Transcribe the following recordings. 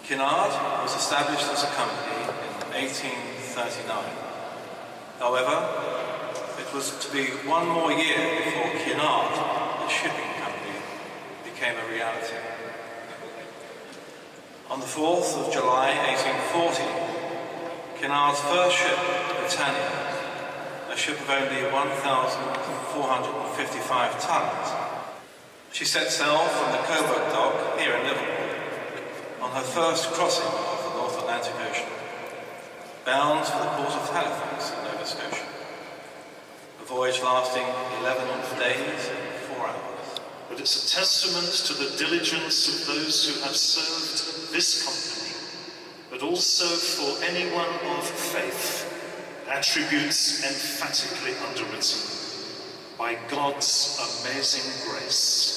Cunard was established as a company in 1839. However, it was to be one more year before Cunard, the shipping company, became a reality. On the 4th of July 1840, Cunard's first ship, Britannia, a ship of only 1,455 tons, she set sail from the Coburg dock here in Liverpool on her first crossing of the North Atlantic Ocean, bound for the port of Halifax in Nova Scotia. A voyage lasting 11 days and 4 hours. But it's a testament to the diligence of those who have served this company, but also for anyone of faith, attributes emphatically underwritten by God's amazing grace.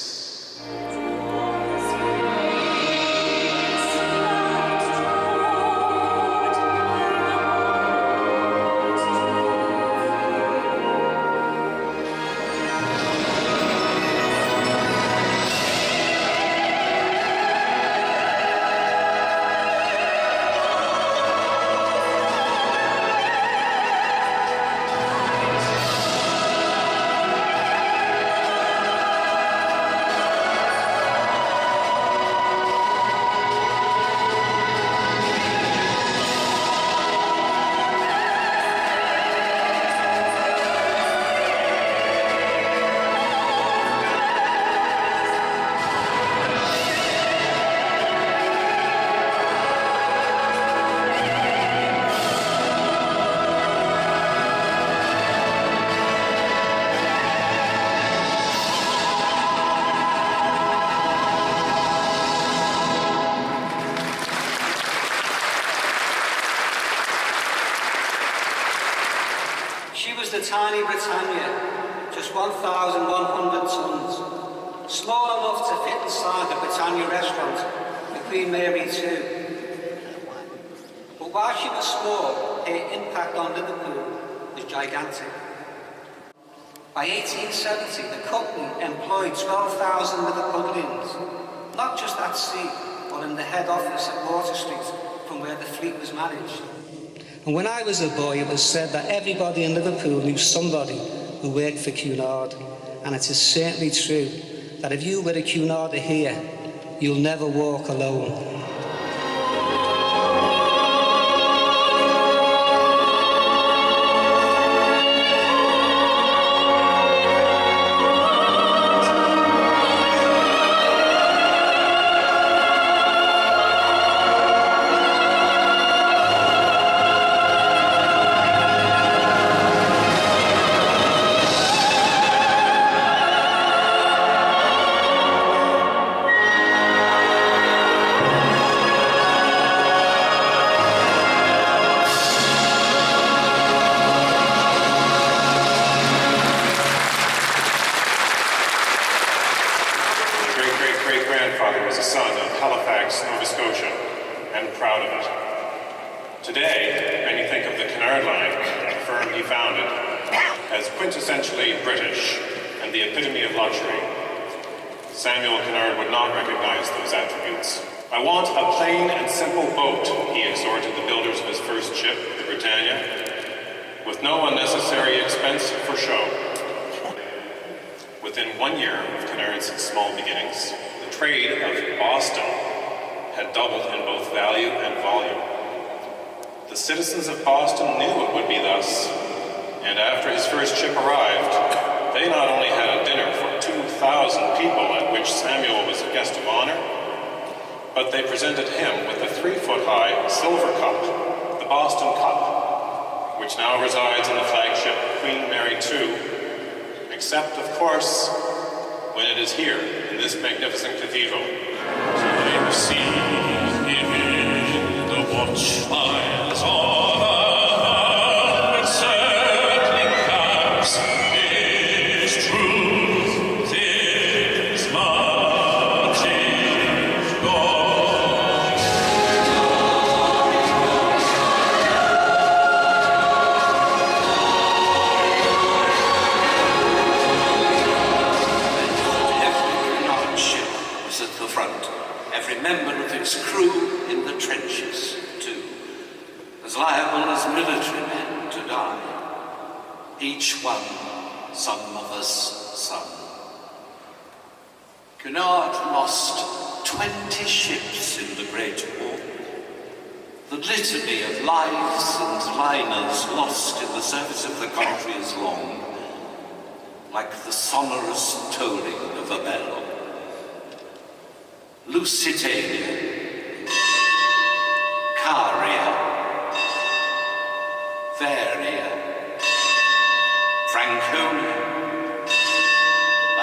She was the tiny Britannia, just 1,100 tons, small enough to fit inside the Britannia restaurant, the Queen Mary 2. But while she was small, her impact on Liverpool was gigantic. By 1870, the company employed 12,000 Liverpudlians, not just at sea, but in the head office at Water Street, from where the fleet was managed. And when I was a boy, it was said that everybody in Liverpool knew somebody who worked for Cunard. And it is certainly true that if you were a Cunarder here, you'll never walk alone. Was a son of Halifax, Nova Scotia, and proud of it. Today, many think of the Cunard Line, the firm he founded, as quintessentially British, and the epitome of luxury, Samuel Cunard would not recognize those attributes. "I want a plain and simple boat," he exhorted the builders of his first ship, the Britannia, "with no unnecessary expense for show." Within 1 year of Cunard's small beginnings, the trade of Boston had doubled in both value and volume. The citizens of Boston knew it would be thus, and after his first ship arrived, they not only had a dinner for 2,000 people at which Samuel was a guest of honor, but they presented him with a 3-foot-high silver cup, the Boston Cup, which now resides in the flagship Queen Mary II, except, of course, when it is here in this magnificent cathedral. I've seen him in the watchfires of a circling caps. His truth is marching on. Every Cunard ship was at the front. Every member of its crew in the trenches, too, as liable as military men to die. Each one some mother's son. Cunard lost 20 ships in the Great War. The litany of lives and liners lost in the service of the country is long, like the sonorous tolling of a bell. Lusitania, Caria, Varia, Franconia,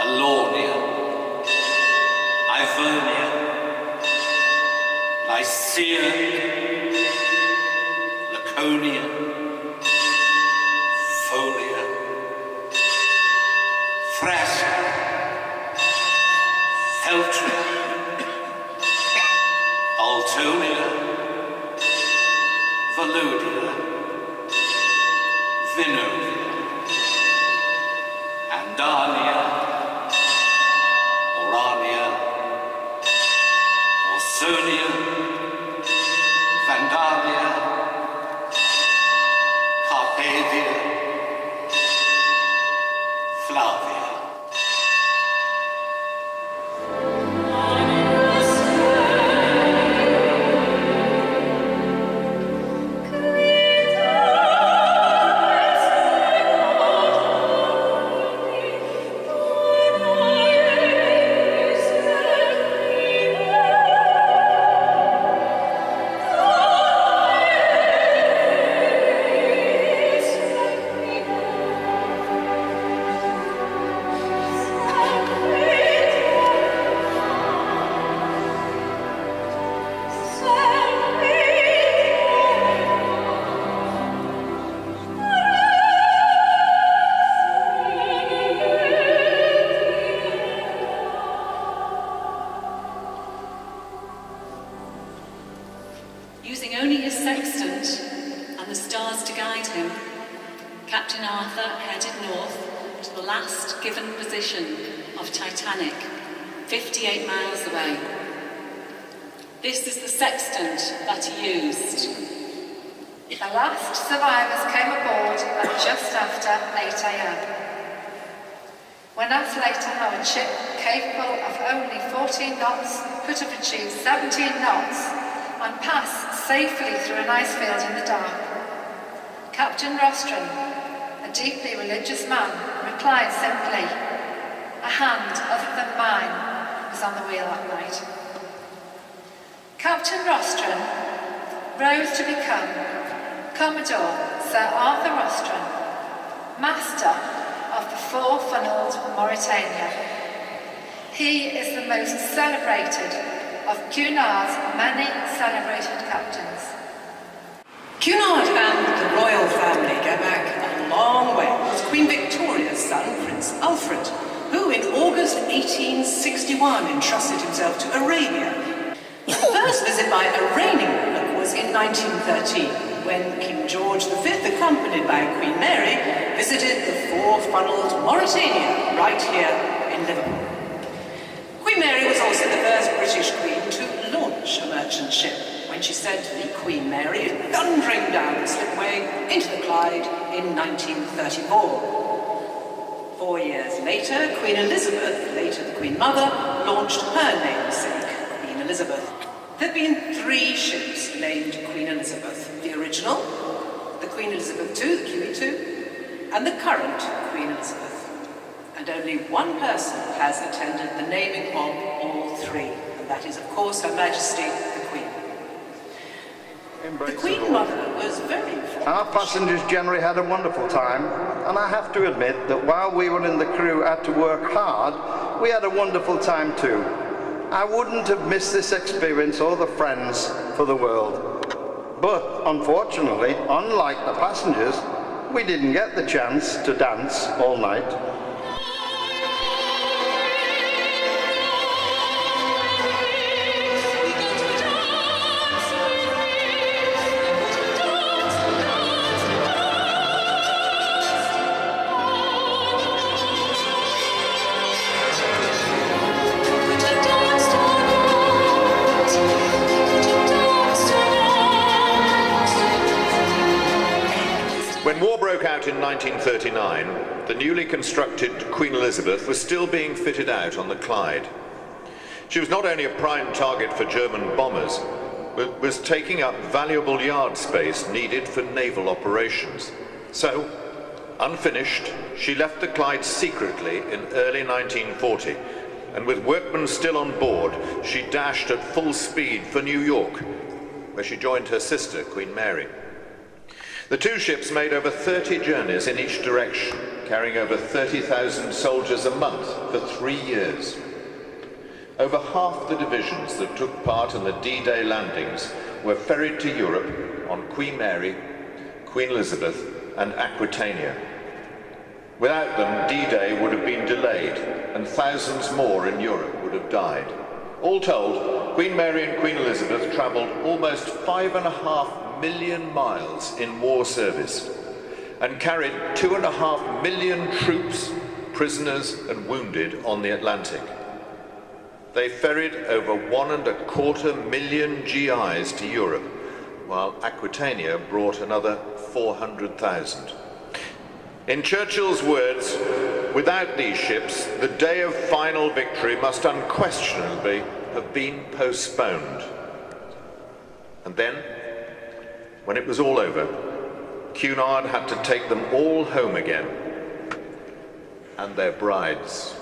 Alornia, Ivernia, Lycia, Laconia, Folia, Thracia, Feltria, Altonia, Valudia, Vinovia, Andania, Orania, Orsonia, Vandalia, Carpathia, Flavia. Using only his sextant and the stars to guide him, Captain Arthur headed north to the last given position of Titanic, 58 miles away. This is the sextant that he used. The last survivors came aboard at just after 8 a.m. When asked later how a ship capable of only 14 knots could have achieved 17 knots and passed safely through an ice field in the dark, Captain Rostron, a deeply religious man, replied simply, "A hand other than mine was on the wheel that night." Captain Rostron rose to become Commodore Sir Arthur Rostron, Master of the Four-Funnelled Mauretania. He is the most celebrated of Cunard's many celebrated captains. Cunard and the royal family go back a long way. It was Queen Victoria's son, Prince Alfred, who in August 1861 entrusted himself to Arabia. The first visit by a reigning monarch was in 1913, when King George V, accompanied by Queen Mary, visited the four-funnelled Mauritania right here in Liverpool. Queen Mary was also the first British queen to launch a merchant ship when she sent the Queen Mary thundering down the slipway into the Clyde in 1934. 4 years later, Queen Elizabeth, later the Queen Mother, launched her namesake, Queen Elizabeth. There have been 3 ships named Queen Elizabeth. The original, the Queen Elizabeth II, the QE2, and the current Queen Elizabeth. And only one person has attended the naming of all 3, and that is, of course, Her Majesty the Queen. The Queen Mother was very informed. Our passengers generally had a wonderful time, and I have to admit that while we were in the crew had to work hard, we had a wonderful time too. I wouldn't have missed this experience or the friends for the world. But unfortunately, unlike the passengers, we didn't get the chance to dance all night. When war broke out in 1939, the newly constructed Queen Elizabeth was still being fitted out on the Clyde. She was not only a prime target for German bombers, but was taking up valuable yard space needed for naval operations. So, unfinished, she left the Clyde secretly in early 1940, and with workmen still on board, she dashed at full speed for New York, where she joined her sister, Queen Mary. The 2 ships made over 30 journeys in each direction, carrying over 30,000 soldiers a month for 3 years. Over half the divisions that took part in the D-Day landings were ferried to Europe on Queen Mary, Queen Elizabeth, and Aquitania. Without them, D-Day would have been delayed, and thousands more in Europe would have died. All told, Queen Mary and Queen Elizabeth travelled almost 5.5 million miles in war service and carried 2.5 million troops, prisoners and wounded on the Atlantic. They ferried over 1.25 million GIs to Europe, while Aquitania brought another 400,000. In Churchill's words, without these ships, the day of final victory must unquestionably have been postponed. And then, when it was all over, Cunard had to take them all home again, and their brides.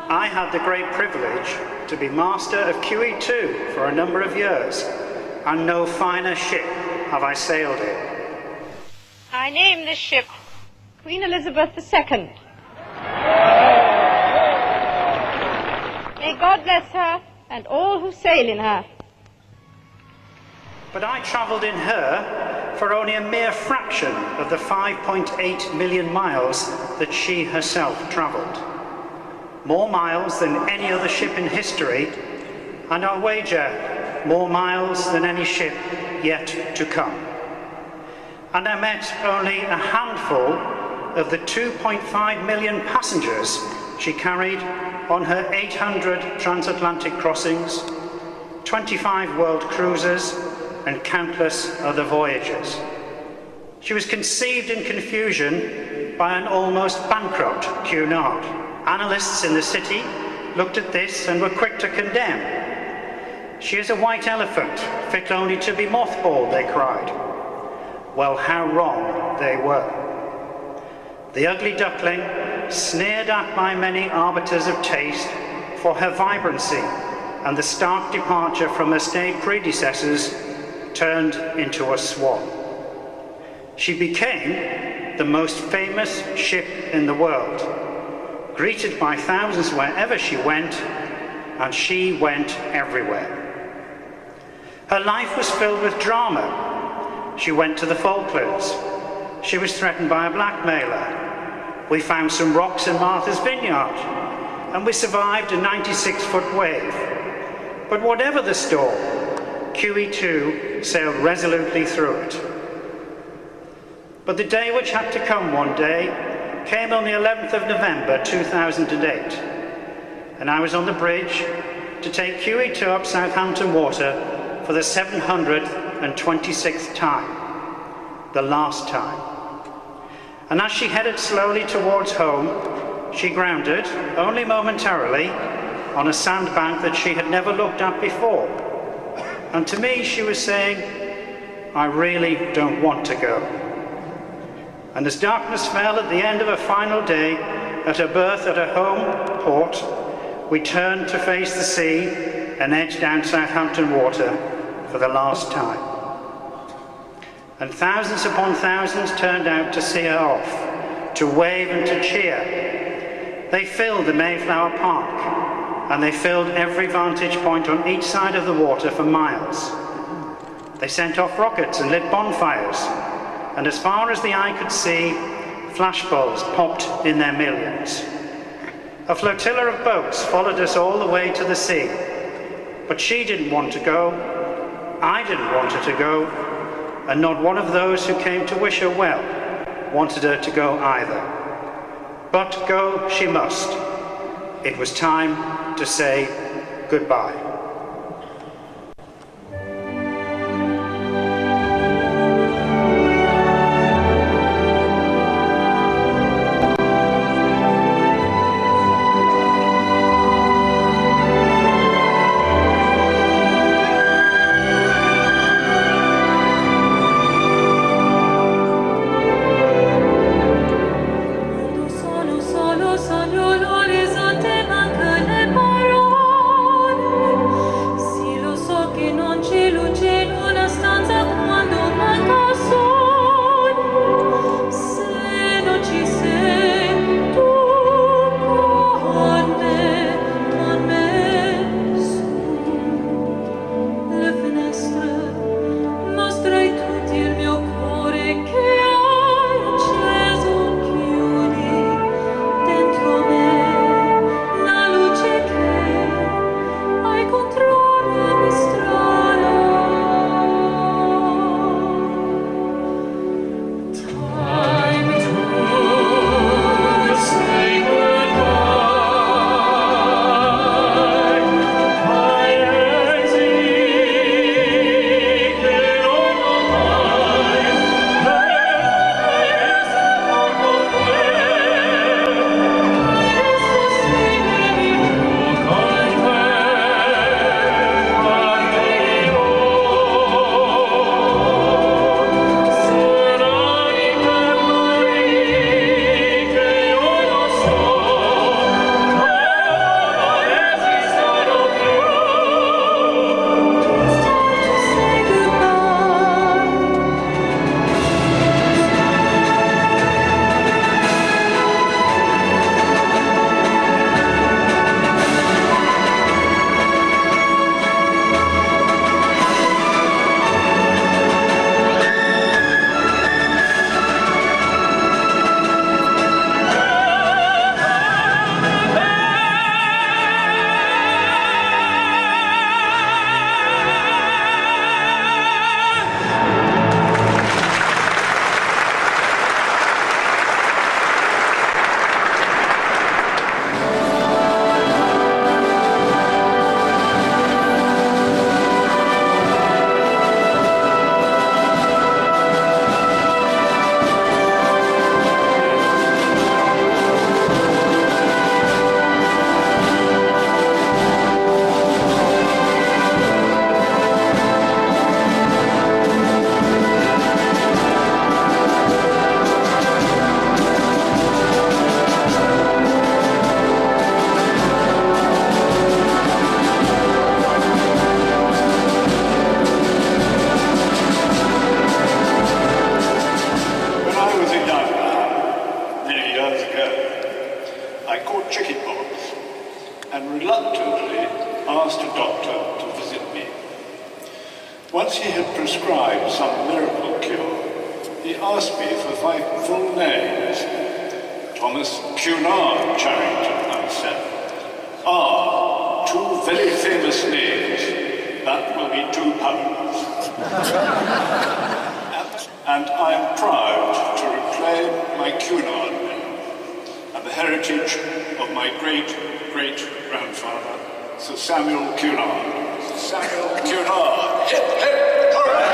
I had the great privilege to be master of QE2 for a number of years, and no finer ship have I sailed in. I name this ship Queen Elizabeth II. May God bless her and all who sail in her. But I travelled in her for only a mere fraction of the 5.8 million miles that she herself travelled. More miles than any other ship in history, and I'll wager more miles than any ship yet to come. And I met only a handful of the 2.5 million passengers she carried on her 800 transatlantic crossings, 25 world cruises, and countless other voyages. She was conceived in confusion by an almost bankrupt Cunard. Analysts in the city looked at this and were quick to condemn. She is a white elephant, fit only to be mothballed, they cried. Well, how wrong they were. The ugly duckling, sneered at by many arbiters of taste for her vibrancy and the stark departure from her staid predecessors, turned into a swan. She became the most famous ship in the world, greeted by thousands wherever she went, and she went everywhere. Her life was filled with drama. She went to the Falklands. she was threatened by a blackmailer. We found some rocks in Martha's Vineyard, and we survived a 96-foot wave. But whatever the storm, QE2 sailed resolutely through it. But the day which had to come one day came on the 11th of November 2008, and I was on the bridge to take QE2 up Southampton Water for the 726th time, the last time. And as she headed slowly towards home, she grounded, only momentarily, on a sandbank that she had never looked at before. And to me, she was saying, I really don't want to go. And as darkness fell at the end of a final day, at her berth at her home port, we turned to face the sea and edged down Southampton Water for the last time. And thousands upon thousands turned out to see her off, to wave and to cheer. They filled the Mayflower Park, and they filled every vantage point on each side of the water for miles. They sent off rockets and lit bonfires, and as far as the eye could see, flashbulbs popped in their millions. A flotilla of boats followed us all the way to the sea, but she didn't want to go, I didn't want her to go, and not one of those who came to wish her well wanted her to go either. But go she must. It was time to say goodbye. Once he had prescribed some miracle cure, he asked me for my full names. Thomas Cunard Charrington, I said. Ah, two very famous names. That will be £2. And I am proud to reclaim my Cunard name and the heritage of my great-great-grandfather, Sir Samuel Cunard. Sir Samuel Cunard. Hip, hip, hooray!